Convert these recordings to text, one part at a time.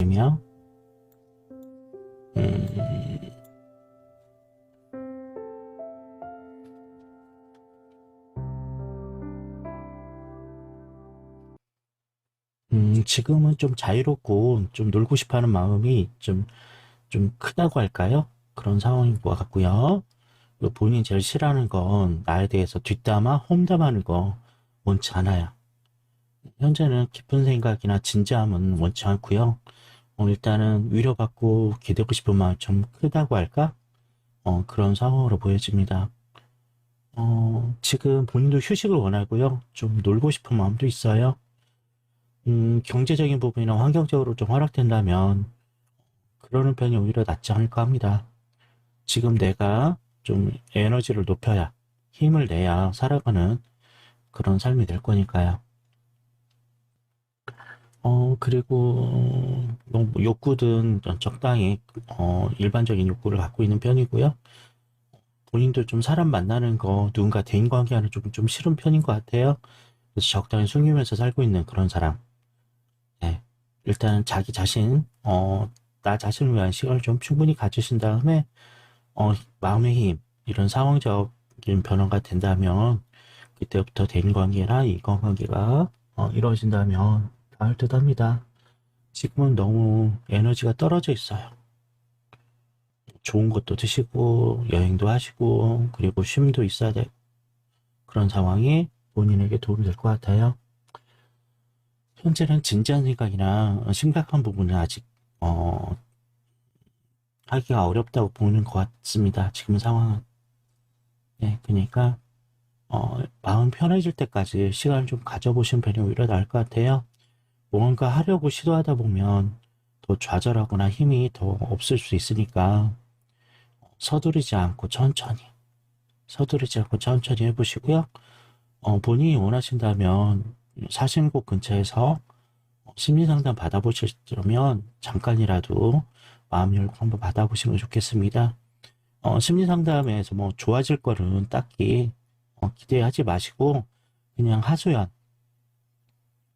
되며 음, 지금은 좀 자유롭고 좀 놀고 싶어하는 마음이 좀 크다고 할까요? 그런 상황인 것 같고요. 그리고 본인이 제일 싫어하는 건 나에 대해서 뒷담화, 험담하는 거 원치 않아요. 현재는 깊은 생각이나 진지함은 원치 않고요. 일단은 위로받고 기대고 싶은 마음이 좀 크다고 할까? 그런 상황으로 보여집니다. 지금 본인도 휴식을 원하고요. 좀 놀고 싶은 마음도 있어요. 경제적인 부분이나 환경적으로 좀 허락된다면 그러는 편이 오히려 낫지 않을까 합니다. 지금 내가 좀 에너지를 높여야, 힘을 내야 살아가는 그런 삶이 될 거니까요. 그리고 뭐 욕구든 적당히 일반적인 욕구를 갖고 있는 편이고요. 본인도 좀 사람 만나는 거, 누군가 대인관계하는 좀 싫은 편인 것 같아요. 그래서 적당히 숨기면서 살고 있는 그런 사람. 네. 일단 자기 자신, 나 자신을 위한 시간을 좀 충분히 가지신 다음에, 마음의 힘, 이런 상황적인 변화가 된다면, 그때부터 대인관계나 인간관계가 이루어진다면 나을 듯 합니다. 지금은 너무 에너지가 떨어져 있어요. 좋은 것도 드시고, 여행도 하시고, 그리고 쉼도 있어야 돼. 그런 상황이 본인에게 도움이 될 것 같아요. 현재는 진지한 생각이나 심각한 부분은 아직 하기가 어렵다고 보는 것 같습니다. 지금 상황은. 네, 그러니까 마음 편해질 때까지 시간을 좀 가져보시는 편이 오히려 나을 것 같아요. 뭔가 하려고 시도하다 보면 더 좌절하거나 힘이 더 없을 수 있으니까 서두르지 않고 천천히, 서두르지 않고 천천히 해보시고요. 본인이 원하신다면 사시는 곳 근처에서 심리상담 받아보시려면 잠깐이라도 마음 열고 한번 받아보시면 좋겠습니다. 심리상담에서 뭐 좋아질 거는 딱히 기대하지 마시고 그냥 하소연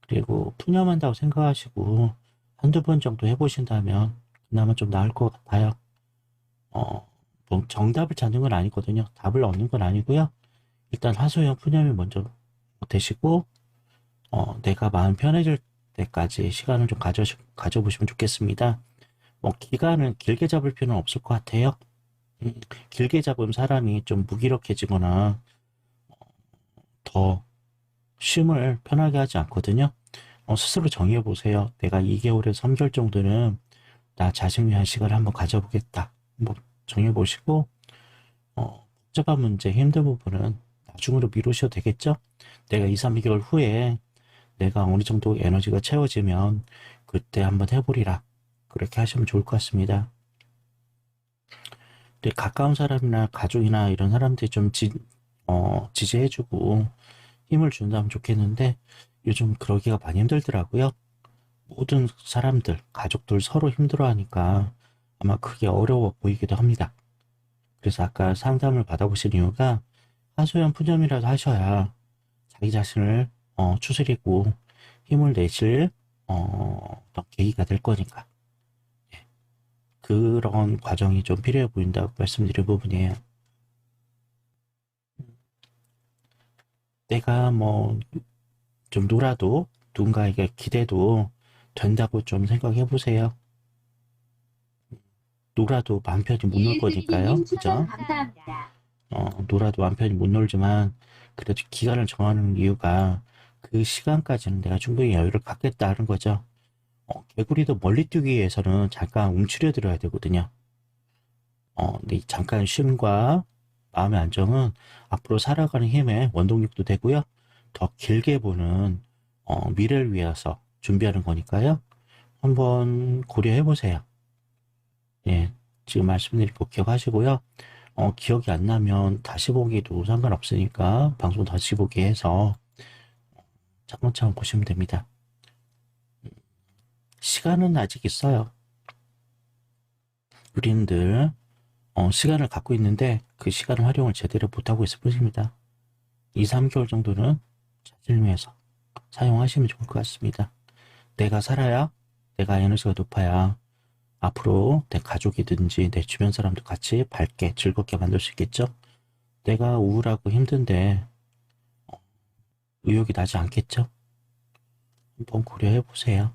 그리고 푸념한다고 생각하시고 한두 번 정도 해보신다면 그나마 좀 나을 것 같아요. 뭐 정답을 찾는 건 아니거든요. 답을 얻는 건 아니고요. 일단 하소연 푸념이 먼저 되시고 내가 마음 편해질 때까지 시간을 좀 가져보시면 좋겠습니다. 뭐 기간은 길게 잡을 필요는 없을 것 같아요. 길게 잡으면 사람이 좀 무기력해지거나 더 쉼을 편하게 하지 않거든요. 스스로 정해보세요. 내가 2개월에서 3개월 정도는 나 자신을 위한 시간을 한번 가져보겠다. 한번 정해보시고 복잡한 문제, 힘든 부분은 나중으로 미루셔도 되겠죠? 내가 2, 3개월 후에 내가 어느 정도 에너지가 채워지면 그때 한번 해보리라. 그렇게 하시면 좋을 것 같습니다. 근데 가까운 사람이나 가족이나 이런 사람들이 좀 지지해주고 힘을 준다면 좋겠는데 요즘 그러기가 많이 힘들더라고요. 모든 사람들, 가족들 서로 힘들어하니까 아마 그게 어려워 보이기도 합니다. 그래서 아까 상담을 받아보신 이유가 하소연 푸념이라도 하셔야 자기 자신을 추스리고 힘을 내실 어떤 계기가 될 거니까 그런 과정이 좀 필요해 보인다고 말씀드린 부분이에요. 내가 뭐 좀 놀아도 누군가에게 기대도 된다고 좀 생각해 보세요. 놀아도 마음 편히 못 놀 거니까요. 이은슬기님 그죠? 추천 감사합니다. 놀아도 마음 편히 못 놀지만 그래도 기간을 정하는 이유가 그 시간까지는 내가 충분히 여유를 갖겠다는 거죠. 개구리도 멀리 뛰기 위해서는 잠깐 움츠려 들어야 되거든요. 근데 이 잠깐 쉼과 마음의 안정은 앞으로 살아가는 힘의 원동력도 되고요. 더 길게 보는 미래를 위해서 준비하는 거니까요. 한번 고려해 보세요. 예, 지금 말씀드린 거 기억하시고요. 기억이 안 나면 다시 보기도 상관없으니까 방송 다시 보기 해서 차근차근 보시면 됩니다. 시간은 아직 있어요. 우리는 늘 시간을 갖고 있는데 그 시간 활용을 제대로 못하고 있을 뿐입니다. 2, 3개월 정도는 자신을 위해서 사용하시면 좋을 것 같습니다. 내가 살아야 내가 에너지가 높아야 앞으로 내 가족이든지 내 주변 사람도 같이 밝게 즐겁게 만들 수 있겠죠? 내가 우울하고 힘든데 의욕이 나지 않겠죠? 한번 고려해 보세요.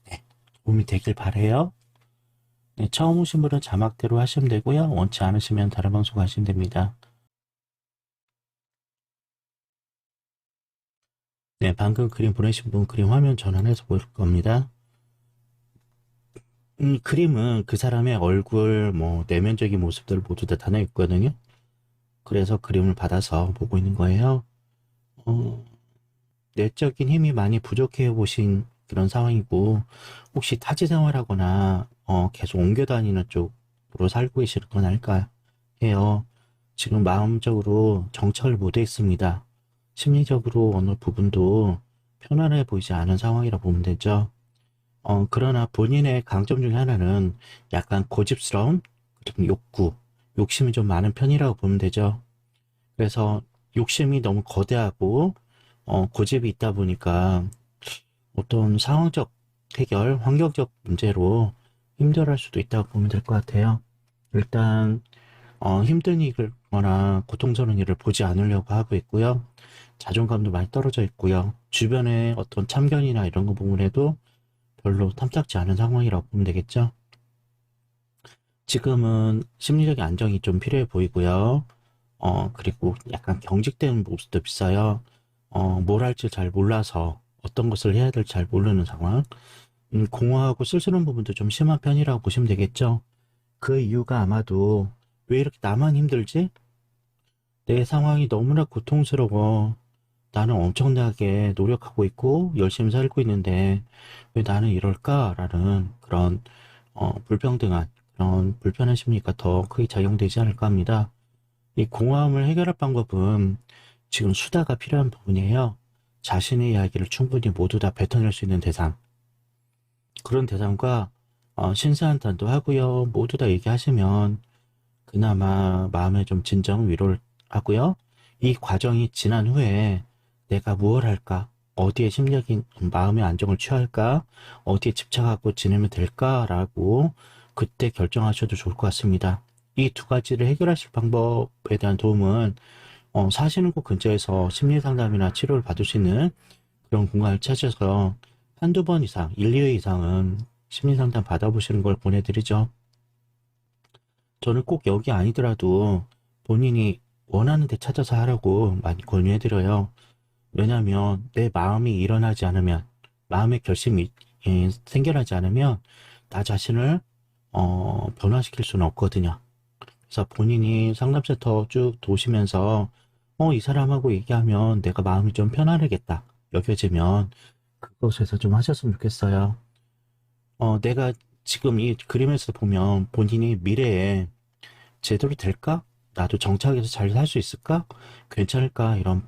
네, 도움이 되길 바래요. 네, 처음 오신 분은 자막대로 하시면 되고요. 원치 않으시면 다른 방송 하시면 됩니다. 네, 방금 그림 보내신 분 그림 화면 전환해서 보일 겁니다. 그림은 그 사람의 얼굴, 뭐, 내면적인 모습들 모두 다 담아 있거든요. 그래서 그림을 받아서 보고 있는 거예요. 어, 내적인 힘이 많이 부족해 보신 그런 상황이고, 혹시 타지 생활하거나, 계속 옮겨 다니는 쪽으로 살고 계시는 건 아닐까 해요. 지금 마음적으로 정착을 못해 있습니다. 심리적으로 어느 부분도 편안해 보이지 않은 상황이라 보면 되죠. 그러나 본인의 강점 중에 하나는 약간 고집스러움, 그리고 욕구, 욕심이 좀 많은 편이라고 보면 되죠. 그래서 욕심이 너무 거대하고, 고집이 있다 보니까 어떤 상황적 해결, 환경적 문제로 힘들어할 수도 있다고 보면 될 것 같아요. 일단, 힘든 일거나 고통스러운 일을 보지 않으려고 하고 있고요. 자존감도 많이 떨어져 있고요. 주변에 어떤 참견이나 이런 거 부분에도 별로 탐탁지 않은 상황이라고 보면 되겠죠. 지금은 심리적인 안정이 좀 필요해 보이고요. 그리고 약간 경직된 모습도 있어요. 뭘 할지 잘 몰라서 어떤 것을 해야 될지 잘 모르는 상황. 공허하고 쓸쓸한 부분도 좀 심한 편이라고 보시면 되겠죠. 그 이유가 아마도 왜 이렇게 나만 힘들지? 내 상황이 너무나 고통스러워. 나는 엄청나게 노력하고 있고 열심히 살고 있는데 왜 나는 이럴까라는 그런 불평등한 그런 불편한 심리가 더 크게 작용되지 않을까 합니다. 이 공허함을 해결할 방법은 지금 수다가 필요한 부분이에요. 자신의 이야기를 충분히 모두 다 뱉어낼 수 있는 대상. 그런 대상과 신세한탄도 하고요. 모두 다 얘기하시면 그나마 마음에 좀 진정 위로를 하고요. 이 과정이 지난 후에 내가 무엇을 할까? 어디에 심리적인 마음의 안정을 취할까? 어디에 집착하고 지내면 될까라고 그때 결정하셔도 좋을 것 같습니다. 이 두 가지를 해결하실 방법에 대한 도움은 사시는 곳 근처에서 심리 상담이나 치료를 받을 수 있는 그런 공간을 찾아서 한두 번 이상, 1, 2회 이상은 심리 상담 받아보시는 걸 권해드리죠. 저는 꼭 여기 아니더라도 본인이 원하는 데 찾아서 하라고 많이 권유해드려요. 왜냐하면 내 마음이 일어나지 않으면, 마음의 결심이 생겨나지 않으면 나 자신을 변화시킬 수는 없거든요. 그래서 본인이 상담센터 쭉 도시면서 이 사람하고 얘기하면 내가 마음이 좀 편안하겠다 여겨지면 그것에서 좀 하셨으면 좋겠어요. 내가 지금 이 그림에서 보면 본인이 미래에 제대로 될까? 나도 정착해서 잘 살 수 있을까? 괜찮을까? 이런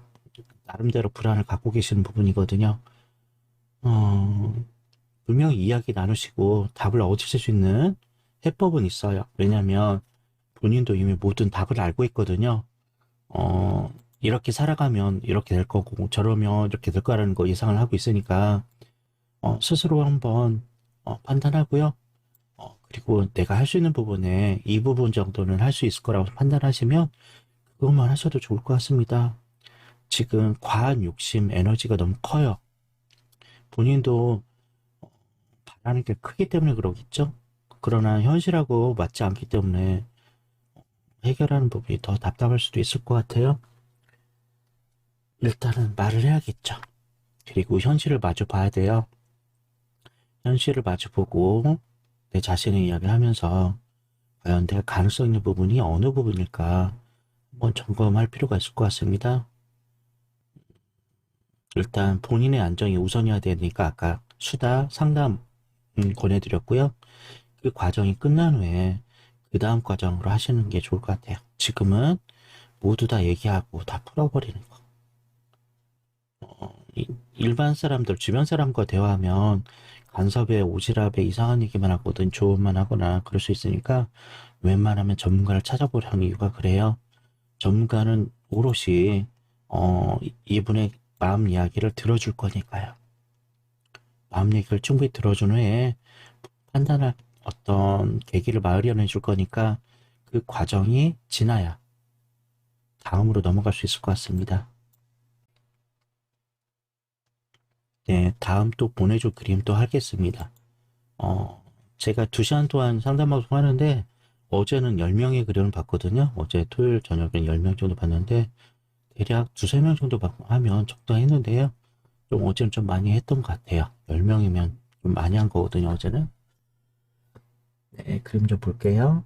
나름대로 불안을 갖고 계시는 부분이거든요. 어, 분명히 이야기 나누시고 답을 얻으실 수 있는 해법은 있어요. 왜냐하면 본인도 이미 모든 답을 알고 있거든요. 이렇게 살아가면 이렇게 될 거고, 저러면 이렇게 될 거라는 거 예상을 하고 있으니까, 스스로 한번 판단하고요. 그리고 내가 할 수 있는 부분에 이 부분 정도는 할 수 있을 거라고 판단하시면 그것만 하셔도 좋을 것 같습니다. 지금 과한 욕심, 에너지가 너무 커요. 본인도 바라는 게 크기 때문에 그러겠죠? 그러나 현실하고 맞지 않기 때문에 해결하는 부분이 더 답답할 수도 있을 것 같아요. 일단은 말을 해야겠죠. 그리고 현실을 마주 봐야 돼요. 현실을 마주보고 내 자신의 이야기를 하면서 과연 내가 가능성 있는 부분이 어느 부분일까 한번 점검할 필요가 있을 것 같습니다. 일단 본인의 안정이 우선이어야 되니까 아까 수다 상담 권해드렸고요. 그 과정이 끝난 후에 그 다음 과정으로 하시는 게 좋을 것 같아요. 지금은 모두 다 얘기하고 다 풀어버리는 거. 일반 사람들, 주변 사람과 대화하면 간섭에 오지랖에 이상한 얘기만 하거든 조언만 하거나 그럴 수 있으니까 웬만하면 전문가를 찾아보려는 이유가 그래요. 전문가는 오롯이 이분의 마음 이야기를 들어줄 거니까요. 마음 얘기를 충분히 들어준 후에 판단할 어떤 계기를 마련해 줄 거니까 그 과정이 지나야 다음으로 넘어갈 수 있을 것 같습니다. 네, 다음 또 보내줄 그림 또 하겠습니다. 제가 2시간 동안 상담 방송 하는데 어제는 10명의 그림을 봤거든요. 어제 토요일 저녁에 10명 정도 봤는데 대략 2~3명 정도 하면 적당했는데요. 좀 어제는 좀 많이 했던 것 같아요. 10명이면 좀 많이 한 거거든요, 어제는. 네, 그림 좀 볼게요.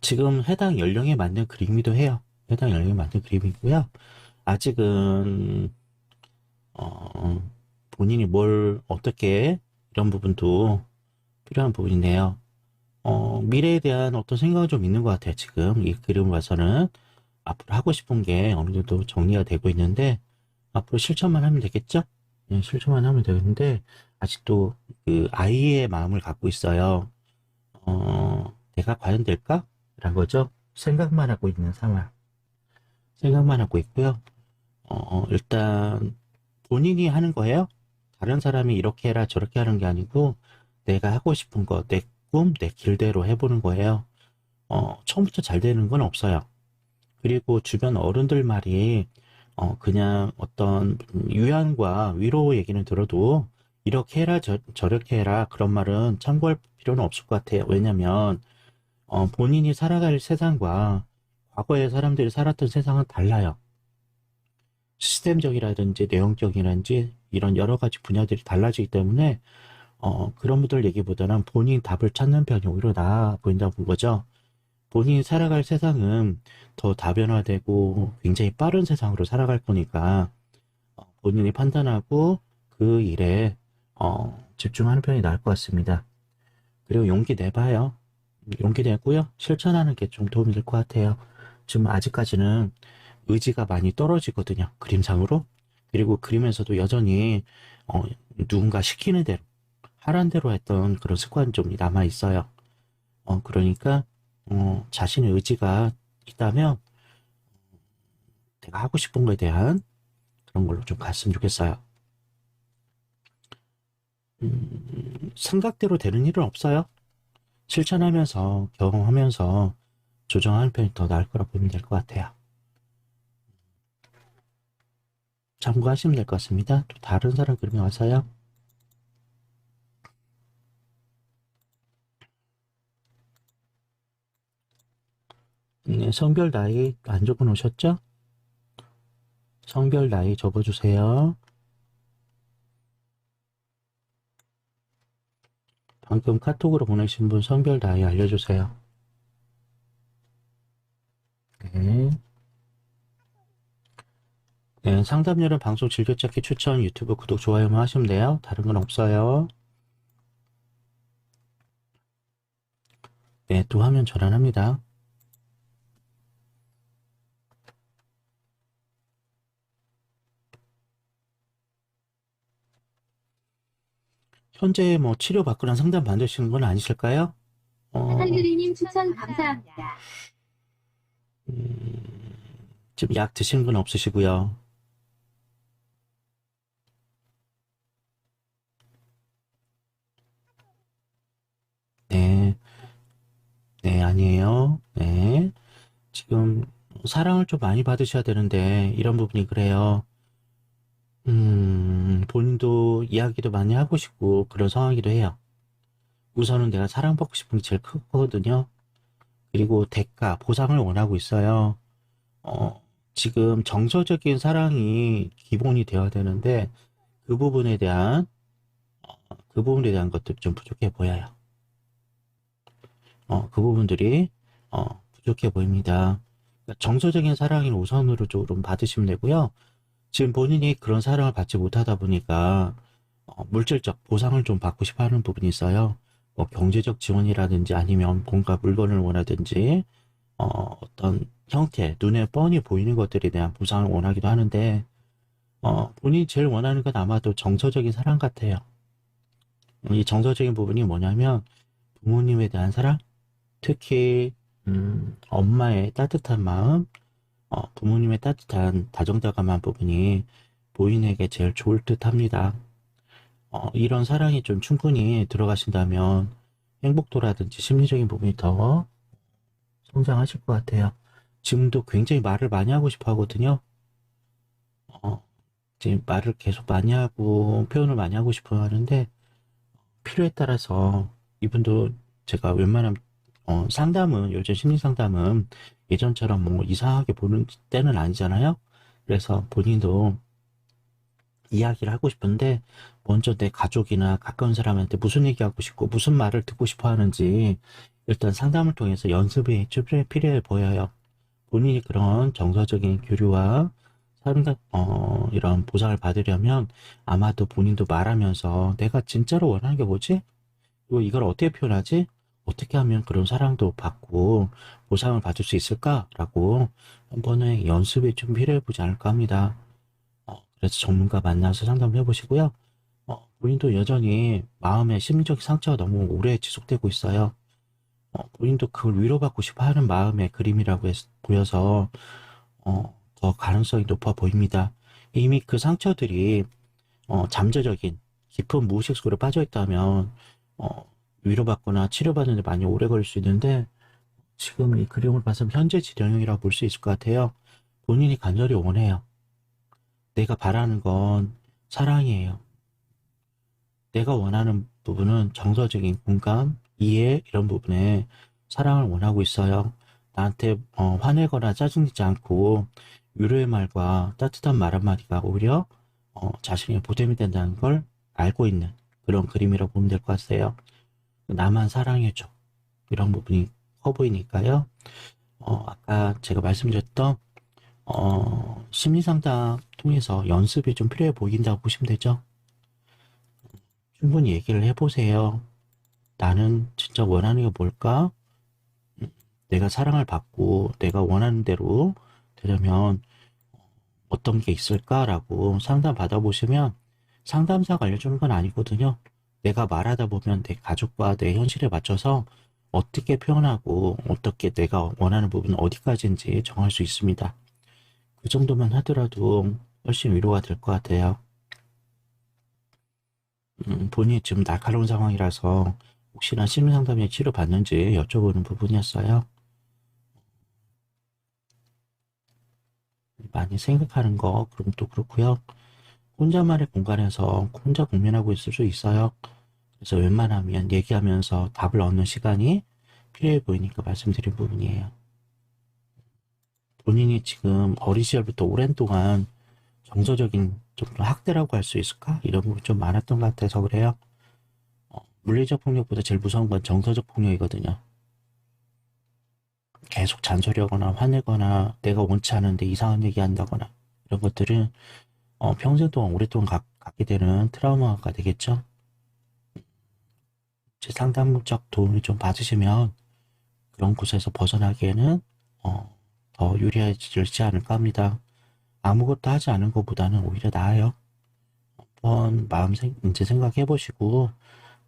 지금 해당 연령에 맞는 그림이기도 해요. 해당 연령에 맞는 그림이고요. 아직은, 어, 본인이 뭘, 어떻게, 이런 부분도 필요한 부분인데요. 미래에 대한 어떤 생각은 좀 있는 것 같아요. 지금 이 그림을 봐서는 앞으로 하고 싶은 게 어느 정도 정리가 되고 있는데, 앞으로 실천만 하면 되겠죠? 네, 실천만 하면 되는데, 아직도 그 아이의 마음을 갖고 있어요. 내가 과연 될까? 라는 거죠. 생각만 하고 있는 상황. 생각만 하고 있고요. 일단 본인이 하는 거예요. 다른 사람이 이렇게 해라 저렇게 하는 게 아니고 내가 하고 싶은 거, 내 꿈, 내 길대로 해보는 거예요. 처음부터 잘 되는 건 없어요. 그리고 주변 어른들 말이 그냥 어떤 유안과 위로 얘기는 들어도 이렇게 해라 저렇게 해라 그런 말은 참고할 필요는 없을 것 같아요. 왜냐면 본인이 살아갈 세상과 과거의 사람들이 살았던 세상은 달라요. 시스템적이라든지 내용적이라든지 이런 여러 가지 분야들이 달라지기 때문에 그런 분들 얘기보다는 본인 답을 찾는 편이 오히려 나아 보인다는 거죠. 본인이 살아갈 세상은 더 다변화되고 굉장히 빠른 세상으로 살아갈 거니까 본인이 판단하고 그 일에 집중하는 편이 나을 것 같습니다. 그리고 용기 내봐요. 용기 내고요. 실천하는 게 좀 도움이 될 것 같아요. 지금 아직까지는 의지가 많이 떨어지거든요. 그림상으로. 그리고 그림에서도 여전히 어, 누군가 시키는 대로 하란 대로 했던 그런 습관이 좀 남아 있어요. 그러니까 자신의 의지가 있다면 내가 하고 싶은 거에 대한 그런 걸로 좀 갔으면 좋겠어요. 생각대로 되는 일은 없어요. 실천하면서 경험하면서 조정하는 편이 더 나을 거라고 보면 될 것 같아요. 참고하시면 될 것 같습니다. 또 다른 사람 그림이 와서요. 네, 성별 나이 안 적어 놓으셨죠? 성별 나이 적어주세요. 방금 카톡으로 보내신 분 성별 나이 알려주세요. 네. 네, 상담료는 방송 즐겨찾기 추천 유튜브 구독 좋아요만 하시면 돼요. 다른 건 없어요. 네, 또 화면 전환합니다. 현재 뭐 치료받거나 상담 받으시는 건 아니실까요? 한유리님 추천 감사합니다. 지금 약 드시는 건 없으시고요. 네, 네, 아니에요. 네. 지금 사랑을 좀 많이 받으셔야 되는데 이런 부분이 그래요. 본인도 이야기도 많이 하고 싶고 그런 상황이기도 해요. 우선은 내가 사랑받고 싶은 게 제일 크거든요. 그리고 대가, 보상을 원하고 있어요. 어, 지금 정서적인 사랑이 기본이 되어야 되는데 그 부분에 대한 그 부분에 대한 것들이 좀 부족해 보여요. 그 부분들이 부족해 보입니다. 그러니까 정서적인 사랑을 우선으로 좀 받으시면 되고요. 지금 본인이 그런 사랑을 받지 못하다 보니까 물질적 보상을 좀 받고 싶어 하는 부분이 있어요. 뭐 경제적 지원이라든지 아니면 뭔가 물건을 원하든지 어떤 형태, 눈에 뻔히 보이는 것들에 대한 보상을 원하기도 하는데 본인이 제일 원하는 건 아마도 정서적인 사랑 같아요. 이 정서적인 부분이 뭐냐면 부모님에 대한 사랑, 특히 엄마의 따뜻한 마음, 부모님의 따뜻한 다정다감한 부분이 본인에게 제일 좋을 듯 합니다. 이런 사랑이 좀 충분히 들어가신다면 행복도라든지 심리적인 부분이 더 성장하실 것 같아요. 지금도 굉장히 말을 많이 하고 싶어 하거든요. 어, 이제 말을 계속 많이 하고 표현을 많이 하고 싶어 하는데 필요에 따라서 이분도 제가 웬만하면 상담은 요즘 심리 상담은 예전처럼 뭐 이상하게 보는 때는 아니잖아요. 그래서 본인도 이야기를 하고 싶은데 먼저 내 가족이나 가까운 사람한테 무슨 얘기하고 싶고 무슨 말을 듣고 싶어 하는지 일단 상담을 통해서 연습이 좀 필요해 보여요. 본인이 그런 정서적인 교류와 이런 보상을 받으려면 아마도 본인도 말하면서 내가 진짜로 원하는 게 뭐지? 그리고 이걸 어떻게 표현하지? 어떻게 하면 그런 사랑도 받고 보상을 받을 수 있을까라고 한 번의 연습이 좀 필요해 보지 않을까 합니다. 그래서 전문가 만나서 상담해 보시고요. 본인도 여전히 마음의 심리적 상처가 너무 오래 지속되고 있어요. 본인도 그걸 위로받고 싶어 하는 마음의 그림이라고 보여서 더 가능성이 높아 보입니다. 이미 그 상처들이 잠재적인 깊은 무의식 속으로 빠져 있다면 위로받거나 치료받는 데 많이 오래 걸릴 수 있는데 지금 이 그림을 봐서 현재 진행형이라고 볼 수 있을 것 같아요. 본인이 간절히 원해요. 내가 바라는 건 사랑이에요. 내가 원하는 부분은 정서적인 공감, 이해 이런 부분에 사랑을 원하고 있어요. 나한테 화내거나 짜증내지 않고 위로의 말과 따뜻한 말 한마디가 오히려 자신에게 보탬이 된다는 걸 알고 있는 그런 그림이라고 보면 될 것 같아요. 나만 사랑해줘. 이런 부분이 커 보이니까요. 아까 제가 말씀드렸던 심리상담 통해서 연습이 좀 필요해 보인다고 보시면 되죠. 충분히 얘기를 해보세요. 나는 진짜 원하는 게 뭘까? 내가 사랑을 받고 내가 원하는 대로 되려면 어떤 게 있을까라고 상담 받아보시면 상담사가 알려주는 건 아니거든요. 내가 말하다 보면 내 가족과 내 현실에 맞춰서 어떻게 표현하고 어떻게 내가 원하는 부분 어디까지인지 정할 수 있습니다. 그 정도만 하더라도 훨씬 위로가 될 것 같아요. 본인이 지금 날카로운 상황이라서 혹시나 심리상담에 치료받는지 여쭤보는 부분이었어요. 많이 생각하는 거 그럼 또 그렇고요. 혼자만의 공간에서 혼자 고민하고 있을 수 있어요. 그래서 웬만하면 얘기하면서 답을 얻는 시간이 필요해 보이니까 말씀드린 부분이에요. 본인이 지금 어린 시절부터 오랜 동안 정서적인 좀 학대라고 할 수 있을까? 이런 부분이 좀 많았던 것 같아서 그래요. 물리적 폭력보다 제일 무서운 건 정서적 폭력이거든요. 계속 잔소리하거나 화내거나 내가 원치 않은데 이상한 얘기 한다거나 이런 것들은 평생 동안 오랫동안 갖게 되는 트라우마가 되겠죠. 제 상담적 도움을 좀 받으시면 그런 곳에서 벗어나기에는 더 유리해지지 않을까 합니다. 아무것도 하지 않은 것보다는 오히려 나아요. 한번 이제 생각해 보시고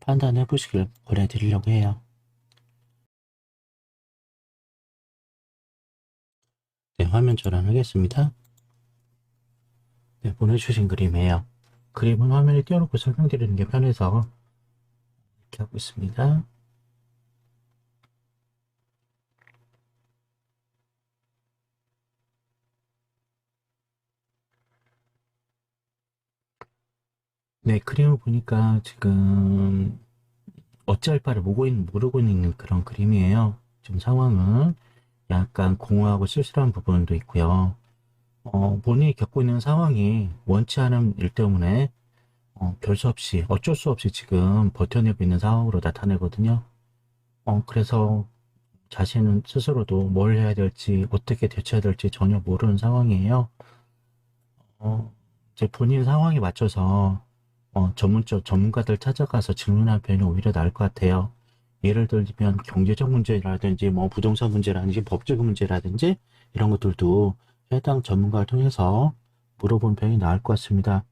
판단해 보시길 권해드리려고 해요. 네, 화면 전환하겠습니다. 네, 보내주신 그림이에요. 그림은 화면에 띄워놓고 설명드리는 게 편해서 이렇게 하고 있습니다. 네, 그림을 보니까 지금 어찌할 바를 모르고 있는 그런 그림이에요. 지금 상황은 약간 공허하고 쓸쓸한 부분도 있고요. 본인이 겪고 있는 상황이 원치 않은 일 때문에 별 수 없이 어쩔 수 없이 지금 버텨내고 있는 상황으로 나타내거든요. 그래서 자신은 스스로도 뭘 해야 될지 어떻게 대처해야 될지 전혀 모르는 상황이에요. 이제 본인 상황에 맞춰서 전문가들 찾아가서 질문하는 편이 오히려 나을 것 같아요. 예를 들면 경제적 문제라든지 뭐 부동산 문제라든지 법적 문제라든지 이런 것들도 해당 전문가를 통해서 물어본 편이 나을 것 같습니다.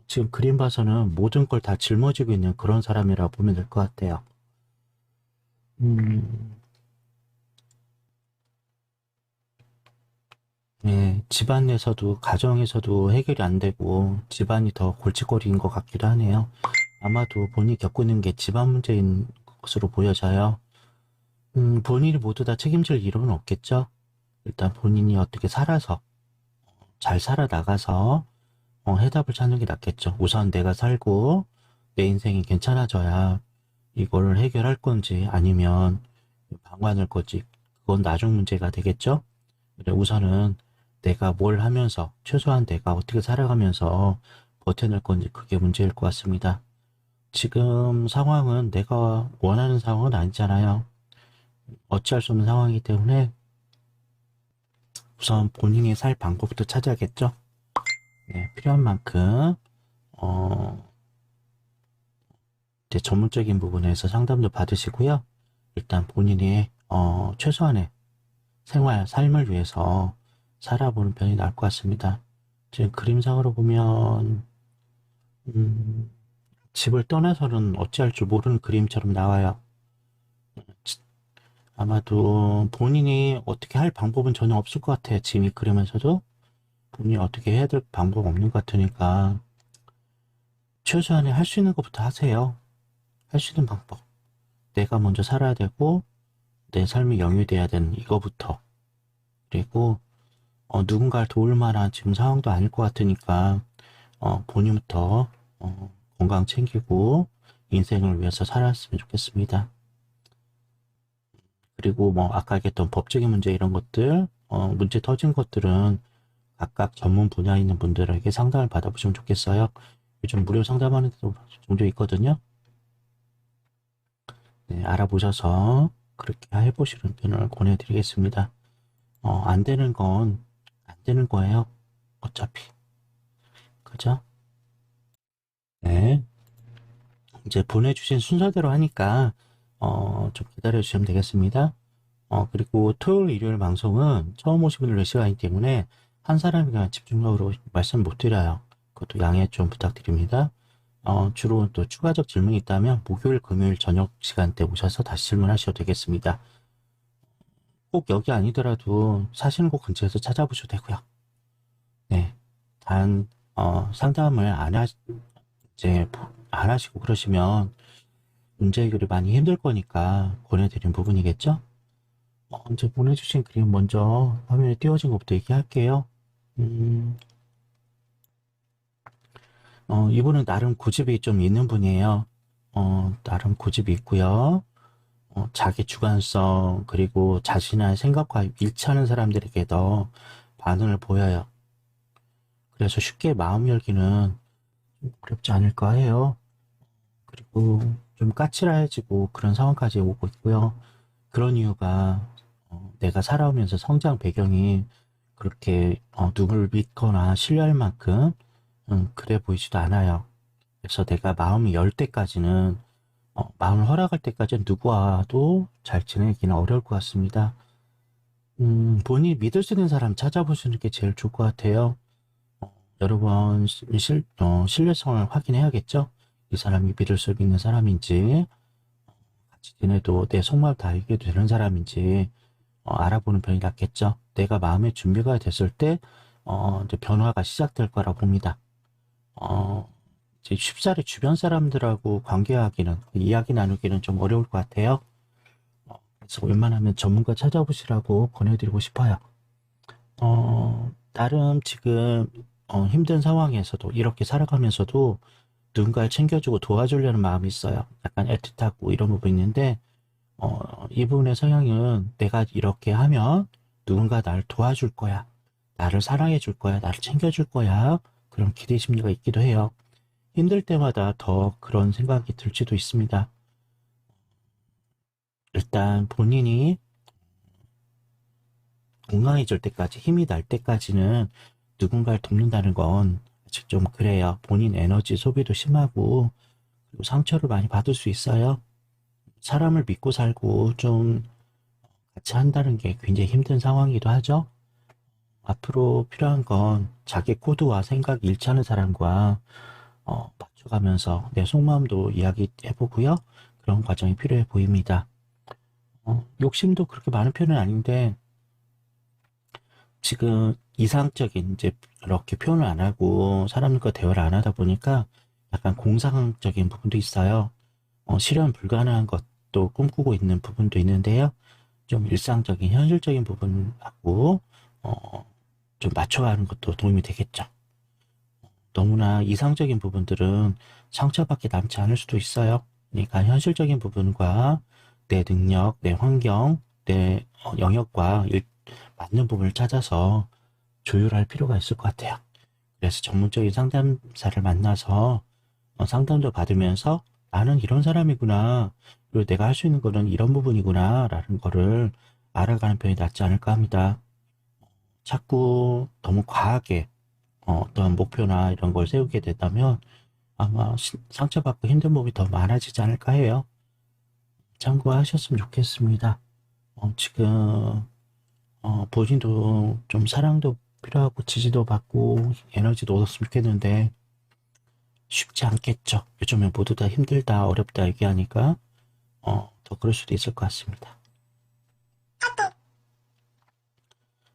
지금 그림 봐서는 모든 걸 다 짊어지고 있는 그런 사람이라 보면 될 것 같아요. 음, 집안 내에서도, 가정에서도 해결이 안 되고, 집안이 더 골칫거리인 것 같기도 하네요. 아마도 본인이 겪고 있는 게 집안 문제인 것으로 보여져요. 본인이 모두 다 책임질 일은 없겠죠? 일단 본인이 어떻게 살아서, 잘 살아나가서, 해답을 찾는 게 낫겠죠. 우선 내가 살고, 내 인생이 괜찮아져야 이걸 해결할 건지, 아니면 방관할 건지, 그건 나중 문제가 되겠죠? 그래, 우선은 내가 뭘 하면서, 최소한 내가 어떻게 살아가면서 버텨낼 건지, 그게 문제일 것 같습니다. 지금 상황은 내가 원하는 상황은 아니잖아요. 어찌할 수 없는 상황이기 때문에 우선 본인이 살 방법부터 찾아야겠죠. 네, 필요한 만큼 이제 전문적인 부분에서 상담도 받으시고요. 일단 본인이 최소한의 생활, 삶을 위해서 살아보는 편이 나을 것 같습니다. 지금 그림상으로 보면 음, 집을 떠나서는 어찌할 줄 모르는 그림처럼 나와요. 아마도 본인이 어떻게 할 방법은 전혀 없을 것 같아요. 지금 이 그림에서도 본인이 어떻게 해야 될 방법 없는 것 같으니까 최소한의 할 수 있는 것부터 하세요. 할 수 있는 방법. 내가 먼저 살아야 되고 내 삶이 영위돼야 되는 이거부터. 그리고 누군가를 도울 만한 지금 상황도 아닐 것 같으니까 본인부터 건강 챙기고 인생을 위해서 살았으면 좋겠습니다. 그리고 뭐 아까 얘기했던 법적인 문제 이런 것들 문제 터진 것들은 각각 전문 분야에 있는 분들에게 상담을 받아보시면 좋겠어요. 요즘 무료 상담하는 데도 종종 있거든요. 네, 알아보셔서 그렇게 해보시는 편을 권해드리겠습니다. 안 되는 건 안 되는 거예요. 어차피. 그죠? 네. 이제 보내주신 순서대로 하니까, 좀 기다려주시면 되겠습니다. 그리고 토요일, 일요일 방송은 처음 오신 분들 시간이기 때문에 한 사람에게만 집중적으로 말씀 못 드려요. 그것도 양해 좀 부탁드립니다. 주로 또 추가적 질문이 있다면 목요일, 금요일 저녁 시간대 오셔서 다시 질문하셔도 되겠습니다. 꼭 여기 아니더라도 사시는 곳 근처에서 찾아보셔도 되고요. 네. 단, 상담을 이제 안 하시고 그러시면 문제 해결이 많이 힘들 거니까 권해드린 부분이겠죠? 이제 보내주신 그림 먼저 화면에 띄워진 것부터 얘기할게요. 음, 이분은 나름 고집이 좀 있는 분이에요. 나름 고집이 있고요. 자기 주관성, 그리고 자신의 생각과 일치하는 사람들에게 더 반응을 보여요. 그래서 쉽게 마음 열기는 좀 어렵지 않을까 해요. 그리고 좀 까칠해지고 그런 상황까지 오고 있고요. 그런 이유가 내가 살아오면서 성장 배경이 그렇게 누구를 믿거나 신뢰할 만큼 그래 보이지도 않아요. 그래서 내가 마음이 열 때까지는 마음을 허락할 때까지는 누구와도 잘 지내기는 어려울 것 같습니다. 본인이 믿을 수 있는 사람 찾아보시는 게 제일 좋을 것 같아요. 여러 번 신뢰성을 확인해야겠죠? 이 사람이 믿을 수 있는 사람인지, 같이 지내도 내 속마음 다 알게도 되는 사람인지, 알아보는 편이 낫겠죠? 내가 마음의 준비가 됐을 때, 이제 변화가 시작될 거라 봅니다. 이제 쉽사리 주변 사람들하고 관계하기는, 이야기 나누기는 좀 어려울 것 같아요. 그래서 웬만하면 전문가 찾아보시라고 권해드리고 싶어요. 나름 지금 힘든 상황에서도 이렇게 살아가면서도 누군가를 챙겨주고 도와주려는 마음이 있어요. 약간 애틋하고 이런 부분이 있는데 이분의 성향은 내가 이렇게 하면 누군가 나를 도와줄 거야. 나를 사랑해 줄 거야. 나를 챙겨줄 거야. 그런 기대 심리가 있기도 해요. 힘들 때마다 더 그런 생각이 들지도 있습니다. 일단 본인이 건강해질 때까지, 힘이 날 때까지는 누군가를 돕는다는 건 아직 좀 그래요. 본인 에너지 소비도 심하고 그리고 상처를 많이 받을 수 있어요. 사람을 믿고 살고 좀 같이 한다는 게 굉장히 힘든 상황이기도 하죠. 앞으로 필요한 건 자기 코드와 생각이 일치하는 사람과 맞춰가면서 내 속마음도 이야기해보고요. 그런 과정이 필요해 보입니다. 욕심도 그렇게 많은 편은 아닌데 지금 이상적인 이제 이렇게 표현을 안 하고 사람들과 대화를 안 하다 보니까 약간 공상적인 부분도 있어요. 실현 불가능한 것도 꿈꾸고 있는 부분도 있는데요. 좀 일상적인 현실적인 부분하고 좀 맞춰가는 것도 도움이 되겠죠. 너무나 이상적인 부분들은 상처밖에 남지 않을 수도 있어요. 그러니까 현실적인 부분과 내 능력, 내 환경, 내 영역과 맞는 부분을 찾아서 조율할 필요가 있을 것 같아요. 그래서 전문적인 상담사를 만나서 상담도 받으면서 나는 이런 사람이구나. 그리고 내가 할 수 있는 거는 이런 부분이구나. 라는 거를 알아가는 편이 낫지 않을까 합니다. 자꾸 너무 과하게 어떤 목표나 이런 걸 세우게 된다면 아마 상처받고 힘든 부분이 더 많아지지 않을까 해요. 참고하셨으면 좋겠습니다. 지금 본인도 좀 사랑도 필요하고 지지도 받고 에너지도 얻었으면 좋겠는데 쉽지 않겠죠. 요즘에 모두 다 힘들다 어렵다 얘기하니까 더 그럴 수도 있을 것 같습니다.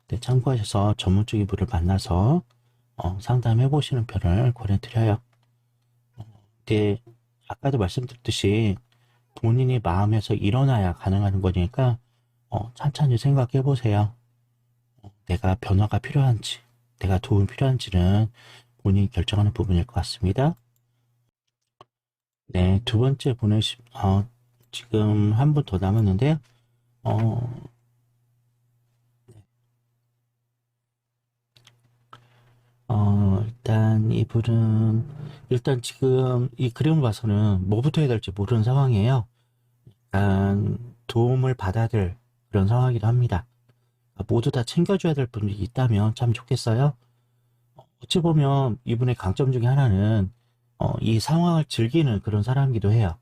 네, 참고하셔서 전문적인 분을 만나서 상담해 보시는 편을 권해드려요. 근데 아까도 말씀드렸듯이 본인이 마음에서 일어나야 가능한 거니까 천천히 생각해 보세요. 내가 변화가 필요한지, 내가 도움이 필요한지는 본인이 결정하는 부분일 것 같습니다. 네, 두 번째 지금 한 분 더 남았는데요. 어, 일단 이분은, 일단 지금 이 그림을 봐서는 뭐부터 해야 될지 모르는 상황이에요. 약간 도움을 받아야 될 그런 상황이기도 합니다. 모두 다 챙겨줘야 될 분이 있다면 참 좋겠어요. 어찌 보면 이분의 강점 중에 하나는 이 상황을 즐기는 그런 사람이기도 해요.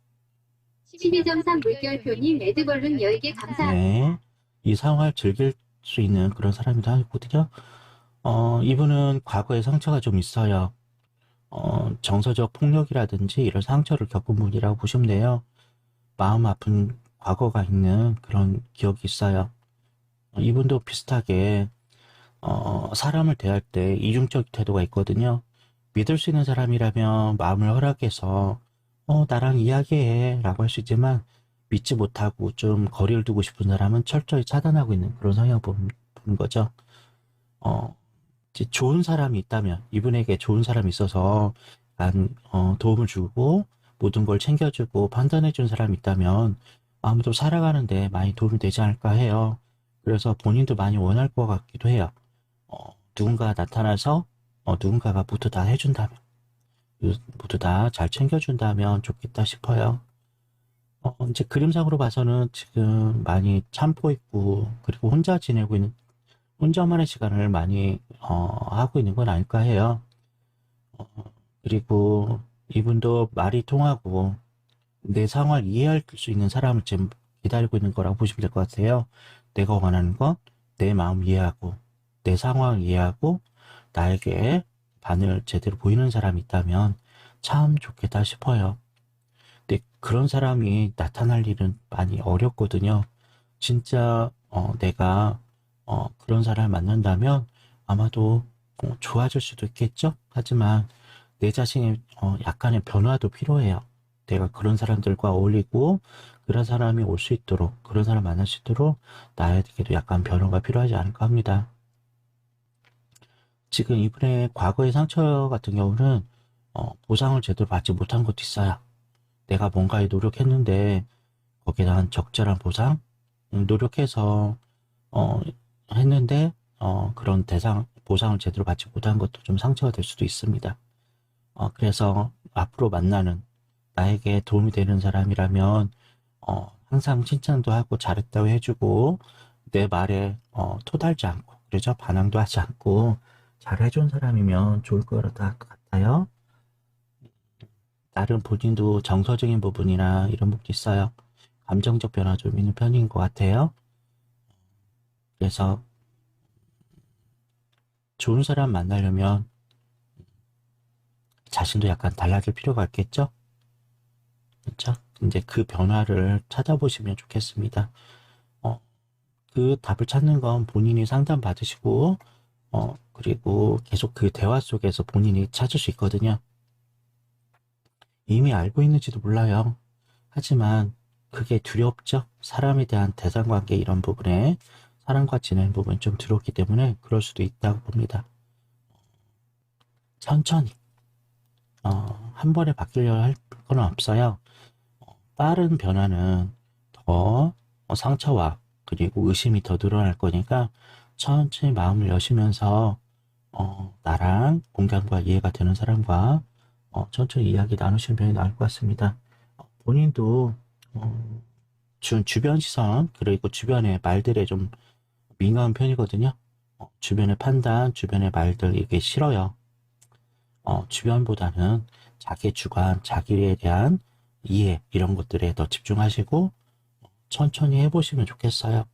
12.3 물결표님 레드벌룬 10개 감사합니다. 네, 이 상황을 즐길 수 있는 그런 사람이기도 하거든요. 이분은 과거에 상처가 좀 있어요. 정서적 폭력이라든지 이런 상처를 겪은 분이라고 보시면 돼요. 마음 아픈 과거가 있는 그런 기억이 있어요. 이분도 비슷하게 사람을 대할 때 이중적 태도가 있거든요. 믿을 수 있는 사람이라면 마음을 허락해서 나랑 이야기해 라고 할 수 있지만 믿지 못하고 좀 거리를 두고 싶은 사람은 철저히 차단하고 있는 그런 성향을 보는 거죠. 이제 좋은 사람이 있다면 이분에게 좋은 사람이 있어서 도움을 주고 모든 걸 챙겨주고 판단해 준 사람이 있다면 아무도 살아가는데 많이 도움이 되지 않을까 해요. 그래서 본인도 많이 원할 것 같기도 해요. 누군가 나타나서 누군가가 모두 다 해준다면 모두 다 잘 챙겨준다면 좋겠다 싶어요. 이제 그림상으로 봐서는 지금 많이 참고 있고 그리고 혼자 지내고 있는 혼자만의 시간을 많이 하고 있는 건 아닐까 해요. 그리고 이분도 말이 통하고 내 상황을 이해할 수 있는 사람을 지금 기다리고 있는 거라고 보시면 될 것 같아요. 내가 원하는 건 내 마음 이해하고 내 상황을 이해하고 나에게 반을 제대로 보이는 사람이 있다면 참 좋겠다 싶어요. 근데 그런 사람이 나타날 일은 많이 어렵거든요. 진짜 내가 그런 사람을 만난다면 아마도 좋아질 수도 있겠죠? 하지만 내 자신의 약간의 변화도 필요해요. 내가 그런 사람들과 어울리고 그런 사람이 올 수 있도록 그런 사람 만날 수 있도록 나에게도 약간 변화가 필요하지 않을까 합니다. 지금 이분의 과거의 상처 같은 경우는 보상을 제대로 받지 못한 것도 있어요. 내가 뭔가에 노력했는데 거기에 대한 적절한 보상, 노력해서 어, 했는데 그런 보상을 제대로 받지 못한 것도 좀 상처가 될 수도 있습니다. 그래서 앞으로 만나는 나에게 도움이 되는 사람이라면 항상 칭찬도 하고 잘했다고 해주고 내 말에 토달지 않고 그러죠? 반항도 하지 않고 잘해준 사람이면 좋을 것 같아요. 나름 본인도 정서적인 부분이나 이런 부분이 있어요. 감정적 변화 좀 있는 편인 것 같아요. 그래서 좋은 사람 만나려면 자신도 약간 달라질 필요가 있겠죠? 그렇죠? 이제 그 변화를 찾아보시면 좋겠습니다. 그 답을 찾는 건 본인이 상담 받으시고 그리고 계속 그 대화 속에서 본인이 찾을 수 있거든요. 이미 알고 있는지도 몰라요. 하지만 그게 두렵죠. 사람에 대한 대상관계 이런 부분에 사람과 지내는 부분이 좀 두렵기 때문에 그럴 수도 있다고 봅니다. 천천히 한 번에 바뀌려고 할 건 없어요. 빠른 변화는 더 상처와 그리고 의심이 더 늘어날 거니까 천천히 마음을 여시면서 나랑 공감과 이해가 되는 사람과 천천히 이야기 나누시는 편이 나을 것 같습니다. 본인도 주변 시선 그리고 주변의 말들에 좀 민감한 편이거든요. 주변의 판단, 주변의 말들 이게 싫어요. 주변보다는 자기 주관, 자기에 대한 이해 이런 것들에 더 집중하시고 천천히 해보시면 좋겠어요.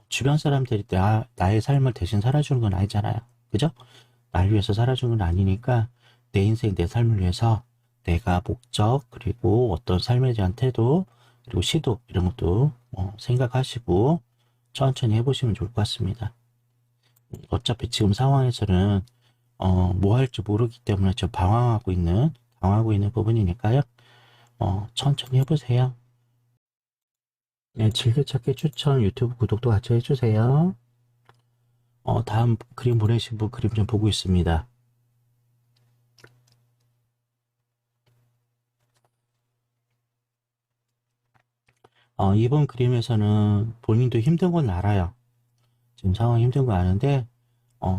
주변 사람들이 나의 삶을 대신 살아주는 건 아니잖아요. 그죠? 날 위해서 살아주는 건 아니니까 내 인생, 내 삶을 위해서 내가 목적, 그리고 어떤 삶에 대한 태도, 그리고 시도, 이런 것도 생각하시고 천천히 해보시면 좋을 것 같습니다. 어차피 지금 상황에서는 뭐 할지 모르기 때문에 좀 당황하고 있는 부분이니까요. 천천히 해보세요. 네, 즐겨찾기 추천 유튜브 구독도 같이 해주세요. 다음 그림 보내신 분 그림 좀 보고 있습니다. 이번 그림에서는 본인도 힘든 건 알아요. 지금 상황이 힘든 거 아는데,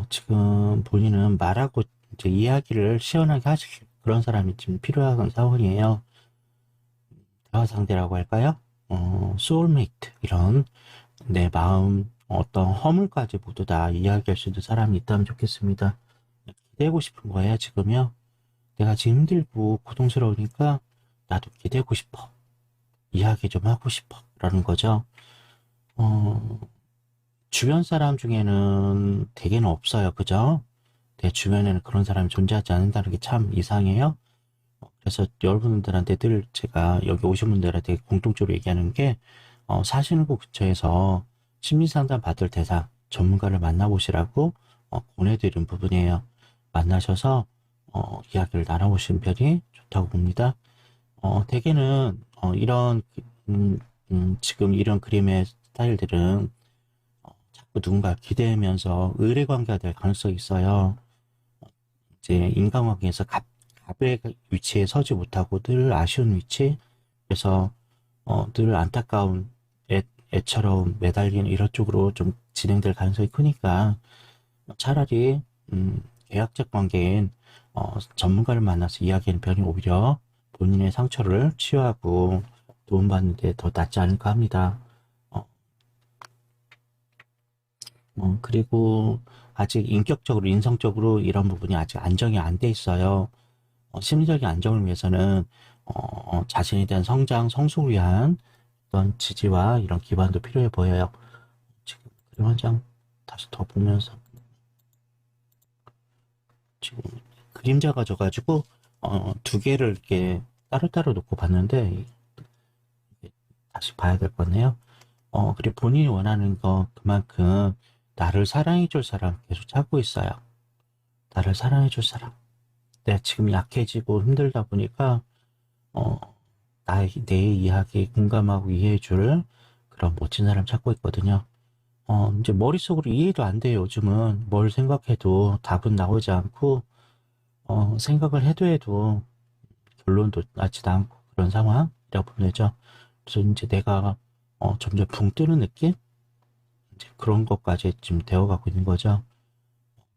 지금 본인은 말하고 이제 이야기를 시원하게 하실 그런 사람이 지금 필요한 상황이에요. 대화 상대라고 할까요? 소울메이트, 이런 내 마음, 어떤 허물까지 모두 다 이야기할 수 있는 사람이 있다면 좋겠습니다. 기대고 싶은 거예요, 지금요. 내가 지금 힘들고 고통스러우니까 나도 기대고 싶어. 이야기 좀 하고 싶어. 라는 거죠. 어, 주변 사람 중에는 대개는 없어요. 그죠? 내 주변에는 그런 사람이 존재하지 않는다는 게 참 이상해요. 그래서 여러분들한테 늘 제가 여기 오신 분들한테 공통적으로 얘기하는 게 사시는 곳 근처에서 심리상담 받을 대상 전문가를 만나보시라고 권해드린 부분이에요. 만나셔서 이야기를 나눠보시는 편이 좋다고 봅니다. 대개는 지금 이런 그림의 스타일들은 자꾸 누군가 기대하면서 의뢰관계가 될 가능성이 있어요. 이제 인간관계에서 갑의 위치에 서지 못하고 늘 아쉬운 위치, 그래서 늘 안타까운 애처럼 매달리는 이런 쪽으로 좀 진행될 가능성이 크니까 차라리 계약적 관계인 전문가를 만나서 이야기하는 편이 오히려 본인의 상처를 치유하고 도움받는 데 더 낫지 않을까 합니다. 그리고 아직 인격적으로, 인성적으로 이런 부분이 아직 안정이 안 돼 있어요. 심리적인 안정을 위해서는 자신에 대한 성장, 성숙을 위한 어떤 지지와 이런 기반도 필요해 보여요. 지금 그림 한 장 다시 더 보면서 지금 그림자가 져가지고 두 개를 이렇게 따로따로 놓고 봤는데 다시 봐야 될 것 같네요. 그리고 본인이 원하는 거 그만큼 나를 사랑해줄 사람 계속 찾고 있어요. 나를 사랑해줄 사람. 내가 지금 약해지고 힘들다 보니까 내 이야기 공감하고 이해해줄 그런 멋진 사람 찾고 있거든요. 이제 머릿속으로 이해도 안 돼요. 요즘은 뭘 생각해도 답은 나오지 않고 생각을 해도 결론도 나지도 않고 그런 상황이라고 보면 되죠. 그래서 이제 내가 점점 붕 뜨는 느낌? 이제 그런 것까지 지금 되어가고 있는 거죠.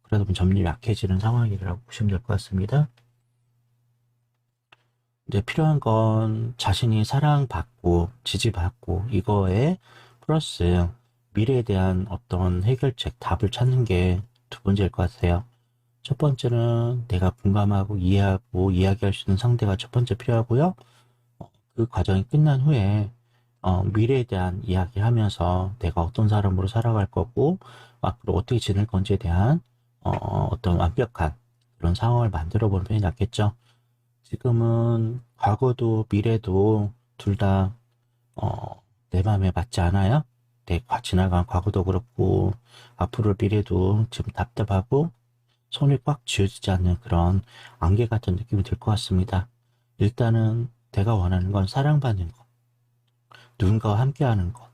그러다 보면 점점 약해지는 상황이라고 보시면 될 것 같습니다. 이제 필요한 건 자신이 사랑받고 지지받고 이거에 플러스 미래에 대한 어떤 해결책, 답을 찾는 게 두 번째일 것 같아요. 첫 번째는 내가 공감하고 이해하고 이야기할 수 있는 상대가 첫 번째 필요하고요. 그 과정이 끝난 후에 미래에 대한 이야기하면서 내가 어떤 사람으로 살아갈 거고 앞으로 어떻게 지낼 건지에 대한 어떤 완벽한 그런 상황을 만들어 보는 편이 낫겠죠. 지금은 과거도 미래도 둘 다 내 마음에 맞지 않아요. 지나간 과거도 그렇고 앞으로 미래도 지금 답답하고 손이 꽉 쥐어지지 않는 그런 안개 같은 느낌이 들 것 같습니다. 일단은 내가 원하는 건 사랑받는 것, 누군가와 함께하는 것,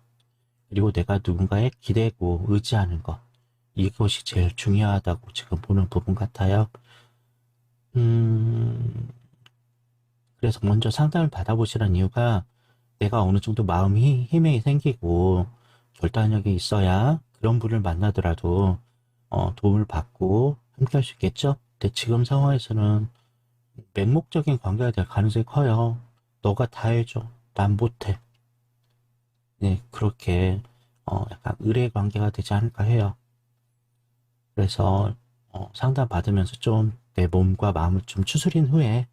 그리고 내가 누군가에 기대고 의지하는 것, 이것이 제일 중요하다고 지금 보는 부분 같아요. 그래서 먼저 상담을 받아보시라는 이유가 내가 어느 정도 마음이 힘이 생기고 결단력이 있어야 그런 분을 만나더라도 도움을 받고 함께 할 수 있겠죠? 근데 지금 상황에서는 맹목적인 관계가 될 가능성이 커요. 너가 다 해줘. 난 못해. 네, 그렇게 약간 의뢰 관계가 되지 않을까 해요. 그래서 상담 받으면서 좀 내 몸과 마음을 좀 추스린 후에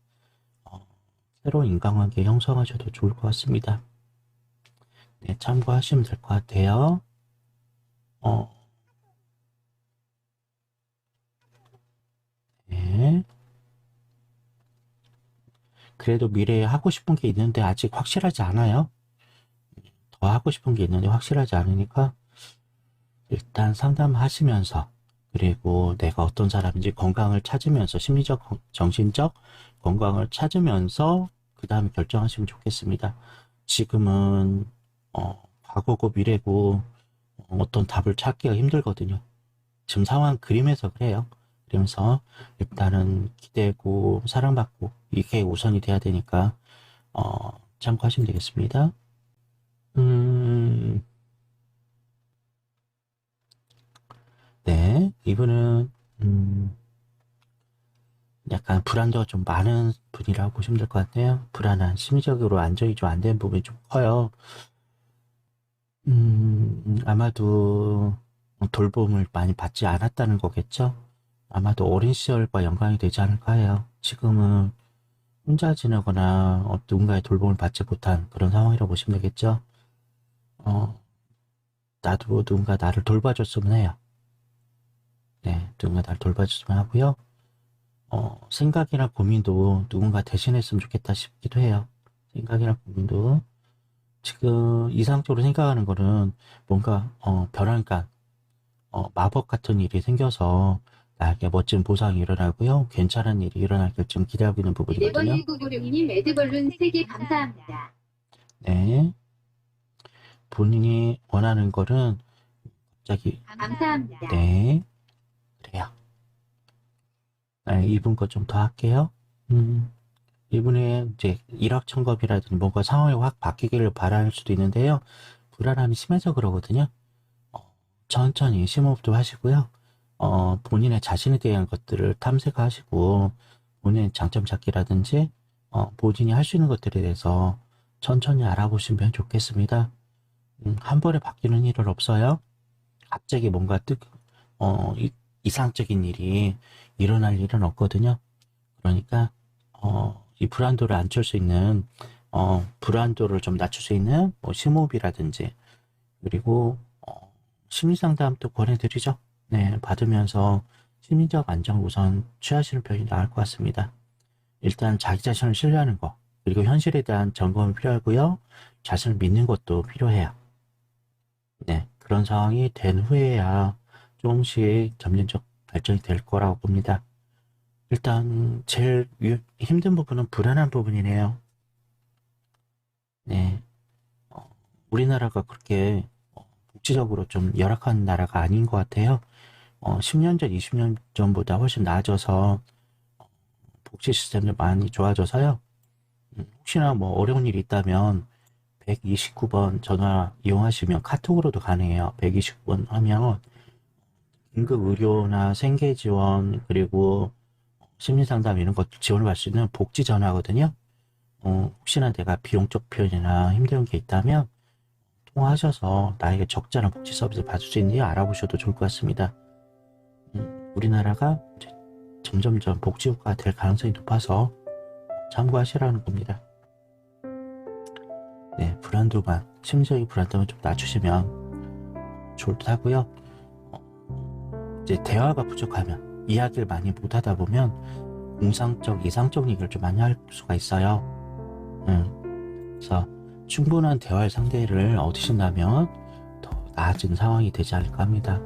새로운 인간관계 형성하셔도 좋을 것 같습니다. 네, 참고하시면 될 것 같아요. 네. 그래도 미래에 하고 싶은 게 있는데 아직 확실하지 않아요. 더 하고 싶은 게 있는데 확실하지 않으니까 일단 상담하시면서 그리고 내가 어떤 사람인지 건강을 찾으면서 심리적, 정신적 건강을 찾으면서 그 다음에 결정하시면 좋겠습니다. 지금은 과거고 미래고 어떤 답을 찾기가 힘들거든요. 지금 상황 그림에서 그래요. 그러면서 일단은 기대고 사랑받고 이게 우선이 돼야 되니까 참고하시면 되겠습니다. 네, 이분은 약간 불안도가 좀 많은 분이라고 보시면 될 것 같네요. 불안한, 심리적으로 안정이 좀 안 된 부분이 좀 커요. 아마도 돌봄을 많이 받지 않았다는 거겠죠? 아마도 어린 시절과 연관이 되지 않을까 해요. 지금은 혼자 지내거나 누군가의 돌봄을 받지 못한 그런 상황이라고 보시면 되겠죠? 나도 누군가 나를 돌봐줬으면 해요. 네, 누군가 나를 돌봐줬으면 하고요. 생각이나 고민도 누군가 대신했으면 좋겠다 싶기도 해요. 생각이나 고민도. 지금 이상적으로 생각하는 거는 뭔가, 벼랑간, 마법 같은 일이 생겨서 나에게 멋진 보상이 일어나고요. 괜찮은 일이 일어나길 지금 기대하고 있는 부분이거든요. 4번1996님 레드벌룬 3개 감사합니다. 네. 본인이 원하는 거는 갑자기, 감사합니다. 네. 그래요. 네, 이분 거 좀 더 할게요. 이분의 이제 일확천금이라든지 뭔가 상황이 확 바뀌기를 바랄 수도 있는데요. 불안함이 심해서 그러거든요. 천천히 심호흡도 하시고요. 본인의 자신에 대한 것들을 탐색하시고 본인의 장점 찾기라든지 본인이 할 수 있는 것들에 대해서 천천히 알아보시면 좋겠습니다. 한 번에 바뀌는 일은 없어요. 갑자기 뭔가 이상적인 일이 일어날 일은 없거든요. 그러니까 이 불안도를 낮출 수 있는 불안도를 좀 낮출 수 있는 뭐 심호흡이라든지 그리고 심리상담도 권해드리죠. 네, 받으면서 심리적 안정을 우선 취하시는 편이 나을 것 같습니다. 일단 자기 자신을 신뢰하는 거 그리고 현실에 대한 점검이 필요하고요. 자신을 믿는 것도 필요해요. 네, 그런 상황이 된 후에야 조금씩 점진적 발전이 될 거라고 봅니다. 일단 제일 힘든 부분은 불안한 부분이네요. 네, 우리나라가 그렇게 복지적으로 좀 열악한 나라가 아닌 것 같아요. 10년 전, 20년 전보다 훨씬 나아져서 복지 시스템이 많이 좋아져서요. 혹시나 뭐 어려운 일이 있다면 129번 전화 이용하시면 카톡으로도 가능해요. 129번 하면 긴급 의료나 생계 지원 그리고 심리상담 이런 것 지원을 받을 수 있는 복지 전화거든요. 혹시나 내가 비용적 편이나 힘든 게 있다면 통화하셔서 나에게 적절한 복지 서비스를 받을 수 있는지 알아보셔도 좋을 것 같습니다. 우리나라가 점점점 복지국가가 될 가능성이 높아서 참고하시라는 겁니다. 네, 불안도만, 심리적인 불안도만 좀 낮추시면 좋을 듯 하고요. 이제 대화가 부족하면, 이야기를 많이 못하다 보면 공상적, 이상적 얘기를 좀 많이 할 수가 있어요. 그래서 충분한 대화의 상대를 얻으신다면 더 나아지는 상황이 되지 않을까 합니다.